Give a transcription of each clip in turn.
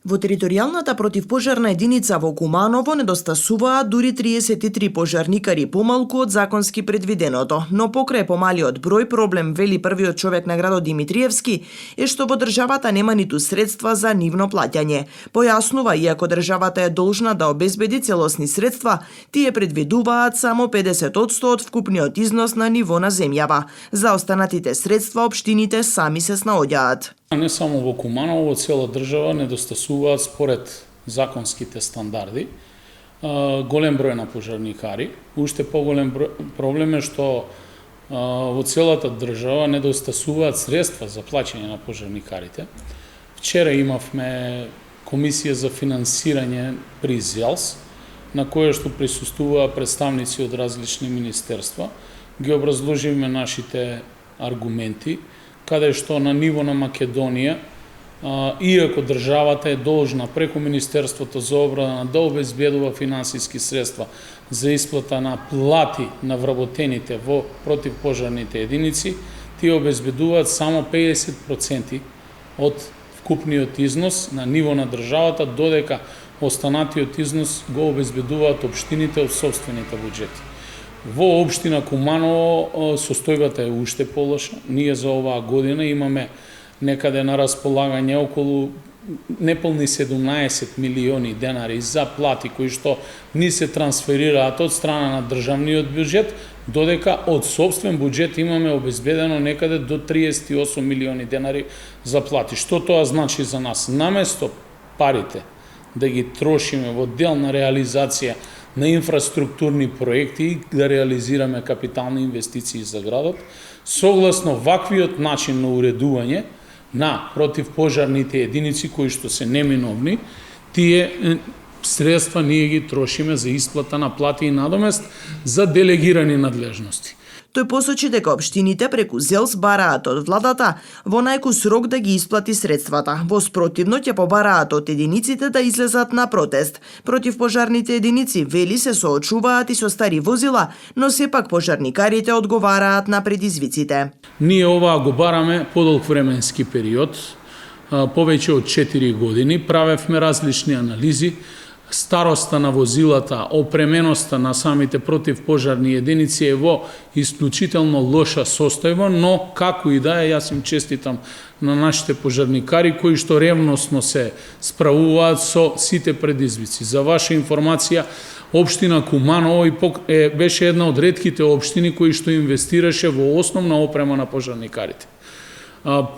Во територијалната противпожарна единица во Куманово недостасуваат дури 33 пожарникари помалку од законски предвиденото, но покрај помалиот број проблем, вели првиот човек на градот Димитриевски, е што во државата нема ниту средства за нивно плаќање. Појаснува, иако државата е должна да обезбеди целосни средства, тие предвидуваат само 50% од вкупниот износ на ниво на земјава. За останатите средства општините сами се снаоѓаат. Не само во Куманово, во цела држава недостасуваат според законските стандарди голем број на пожарникари. Уште поголем проблем е што во целата држава недостасуваат средства за плаќање на пожарникарите. Вчера имавме комисија за финансирање при ЗЕЛС, на која што присуствуваа представници од различни министерства. Ги образложивме нашите аргументи, каде што на ниво на Македонија, иако државата е должна преку Министерството за одбрана да обезбедува финансиски средства за исплата на плати на вработените во противпожарните единици, тие обезбедуваат само 50% од вкупниот износ на ниво на државата, додека останатиот износ го обезбедуваат општините од сопствените буџети. Во општина Куманово состојбата е уште полоша. Ние за оваа година имаме некаде на располагање околу неполни 17 милиони денари за плати кои што ни се трансферираат од страна на државниот буџет, додека од сопствен буџет имаме обезбедено некаде до 38 милиони денари за плати. Што тоа значи за нас? Наместо парите да ги трошиме во дел на реализација на инфраструктурни проекти и да реализираме капитални инвестиции за градот, согласно ваквиот начин на уредување на противпожарните единици кои што се неминовни, тие средства ние ги трошиме за исплата на плати и надомест за делегирани надлежности. Тој посочи дека општините преку ЗЕЛС бараат од владата во најкус рок да ги исплати средствата. Во спротивно ќе побараат од единиците да излезат на протест. Противпожарните единици, вели, се соочуваат и со стари возила, но сепак пожарникарите одговараат на предизвиците. Ние оваа го бараме подолг временски период, повеќе од 4 години. Правевме различни анализи, староста на возилата, опременоста на самите противпожарни единици е во исклучително лоша состојба, но како и да е, јас им честитам на нашите пожарникари кои што ревносно се справуваат со сите предизвици. За ваша информација, општина Куманово беше една од ретките општини кои што инвестираше во основна опрема на пожарникарите.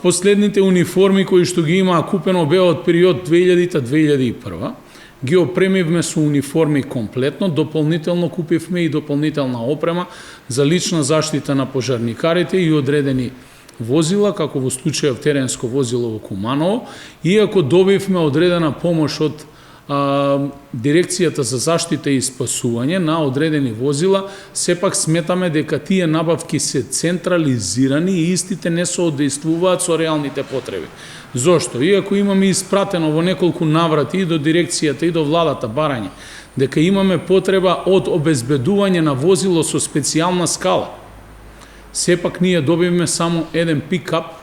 Последните униформи кои што ги имаа купено беа од период 2000-2001. Ги опремивме со униформи комплетно, дополнително купивме и дополнителна опрема за лична заштита на пожарникарите и одредени возила, како во случајов теренско возило во Куманово, иако добивме одредена помош од Дирекцијата за заштита и спасување на одредени возила, сепак сметаме дека тие набавки се централизирани и истите не соодействуваат со реалните потреби. Зошто? Иако имаме испратено во неколку наврати и до дирекцијата и до владата барање, дека имаме потреба од обезбедување на возило со специјална скала, сепак ние добивме само еден пикап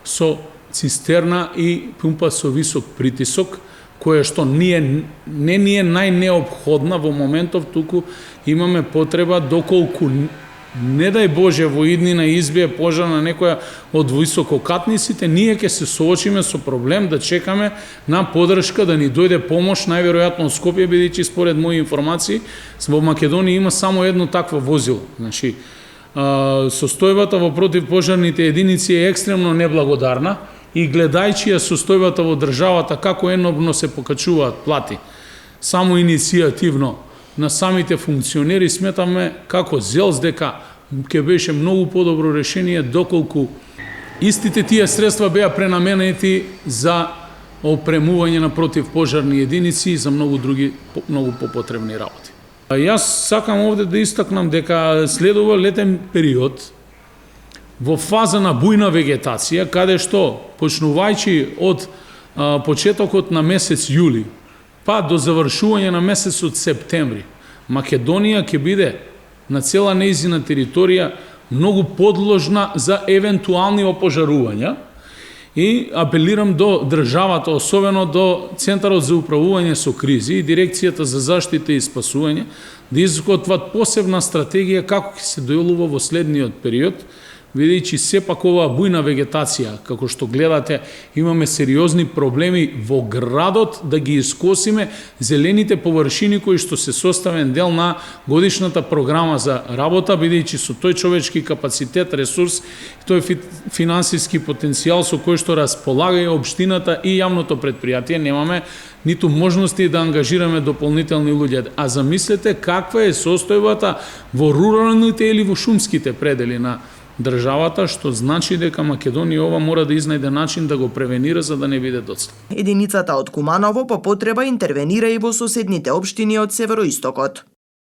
со цистерна и пумпа со висок притисок, која што не ни е најнеопходна во моментов, туку имаме потреба доколку не дај Боже во иднина избие пожар на некоја од висококатниците, ние ќе се соочиме со проблем да чекаме на подршка, да ни дојде помош, најверојатно од Скопје, бидејќи според мои информации во Македонија има само едно такво возило. Значи, состојбата во противпожарните единици е екстремно неблагодарна и гледајќи ја состојбата во државата како енобно се покачуваат плати, само иницијативно на самите функционери, сметаме како ЗЕЛС дека ќе беше многу подобро решение доколку истите тие средства беа пренаменети за опремување на противпожарни единици и за многу други многу попотребни работи. Јас сакам овде да истакнам дека следува летен период во фаза на бујна вегетација, каде што, почнувајќи од почетокот на месец јули, па до завршување на месецот септември, Македонија ќе биде на цела нејзина територија многу подложна за евентуални опожарувања И апелирам до државата, особено до Центарот за управување со кризи и Дирекцијата за заштита и спасување, да изготват посебна стратегија како ќе се делува во следниот период, видејќи сепак оваа бујна вегетација, како што гледате, имаме сериозни проблеми во градот да ги искосиме зелените површини кои што се составен дел на годишната програма за работа, бидејќи со тој човечки капацитет, ресурс, тој финансиски потенцијал со кој што располага и општината и јавното претпријатие, немаме ниту можности да ангажираме дополнителни луѓе. А замислете каква е состојбата во руралните или во шумските предели на државата, што значи дека Македонија ова мора да изнајде начин да го превенира за да не биде доцна. Единицата од Куманово по потреба интервенира и во соседните општини од североистокот.